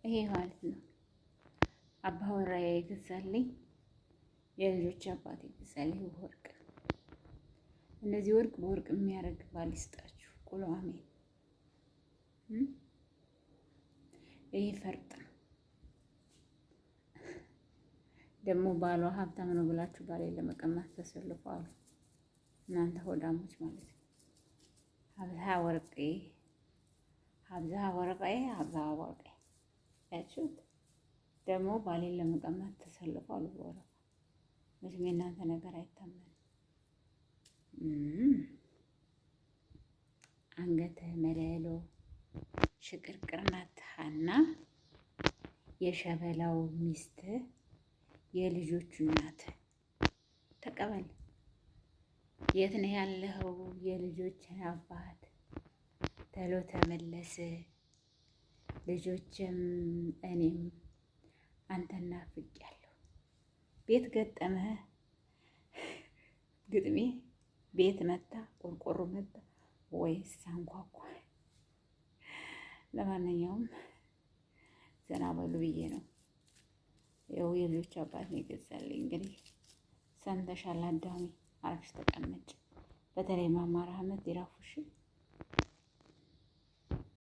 ይሄ ማለት ነው አባወራዬ የገዛልኝ የልጆች አባት የገዛልኝ ወርቅ። እንደዚህ ወርቅ በወርቅ የሚያደርግ ባል ይስጣችሁ። ቁሉ አሜን። ይሄ ፈርጥ ነው ደግሞ ባሏ ሀብታም ነው ብላችሁ ባሌን ለመቀማት ተሰልፉ አሉ። እናንተ ሆዳሞች ማለት ነው። ሀብዛ ወርቄ ሀብዛ ወርቄ ሀብዛ ወርቄ ያችሁት ደግሞ ባሌን ለመቀማት ተሰልፉ አሉ። በወረፋ መቼም የእናንተ ነገር አይታመንም። አንገትህ መለሎ ሽቅርቅር ናት ሀና የሸበላው ሚስት የልጆቹ እናት ተቀበል። የት ነው ያለኸው የልጆች አባት? ተሎ ተመለስ። ልጆችም እኔም አንተን ናፍቄያለሁ። ቤት ገጠመህ? ግጥሜ ቤት መጣ ቆርቆሮ መጣ ወይስ አንኳኳ? ለማንኛውም ዘና በሉ ብዬ ነው። ያው የልጆች አባት ነው የገዛልኝ። እንግዲህ ሰምተሻል አዳሚ፣ አርፈሽ ተቀመጭ። በተለይ ማማር አህመድ ይራፉ